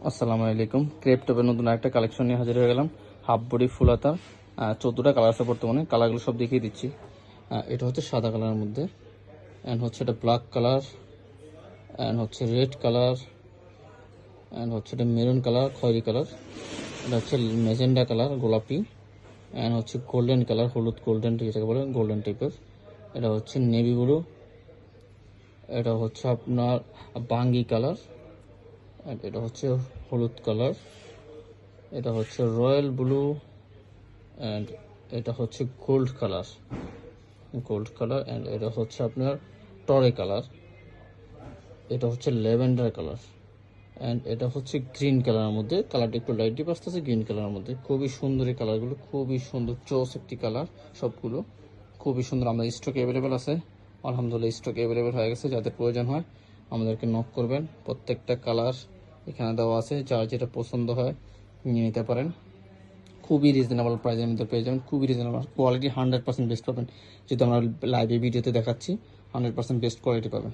আসসালামু আলাইকুম। ক্রেপ টপের নতুন একটা কালেকশন নিয়ে হাজির হয়ে গেলাম। হাফ বডি ফুল হাতা, 14টা কালার আছে বর্তমানে। কালারগুলো সব দেখিয়ে দিচ্ছি। এটা হচ্ছে সাদা কালারের মধ্যে, অ্যান্ড হচ্ছে এটা ব্ল্যাক কালার, অ্যান্ড হচ্ছে রেড কালার, অ্যান্ড হচ্ছে এটা মেরুন কালার, খয়েরি কালার, এটা হচ্ছে মেজেন্ডা কালার গোলাপি, অ্যান্ড হচ্ছে গোল্ডেন কালার, হলুদ গোল্ডেন যেটাকে বলে গোল্ডেন টাইপের, এটা হচ্ছে নেভি ব্লু, এটা হচ্ছে আপনার বাঙ্গি কালার, অ্যান্ড এটা হচ্ছে হলুদ কালার, এটা হচ্ছে রয়্যাল ব্লু, অ্যান্ড এটা হচ্ছে গোল্ড কালার, অ্যান্ড এটা হচ্ছে আপনার টরে কালার, এটা হচ্ছে ল্যাভেন্ডার কালার, অ্যান্ড এটা হচ্ছে গ্রিন কালারের মধ্যে। কালারটা একটু লাইট ডিপ আসতেছে গ্রিন কালারের মধ্যে। খুবই সুন্দর এই কালারগুলো, খুবই সুন্দর চোস একটি কালার, সবগুলো খুবই সুন্দর। আমাদের স্টকে অ্যাভেলেবেল আছে, আলহামদুলিল্লাহ স্টকে অ্যাভেলেবেল হয়ে গেছে। যাদের প্রয়োজন হয় আমাদেরকে নক করবেন। প্রত্যেকটা কালার এখানে দেওয়া আছে, যার যেটা পছন্দ হয় নিয়ে নিতে পারেন। খুবই রিজনেবল প্রাইসের মধ্যে পেয়ে যাবেন, খুবই রিজনেবল কোয়ালিটি, 100% বেস্ট পাবেন। যেহেতু আমরা লাইভে ভিডিওতে দেখাচ্ছি, 100% বেস্ট কোয়ালিটি পাবেন।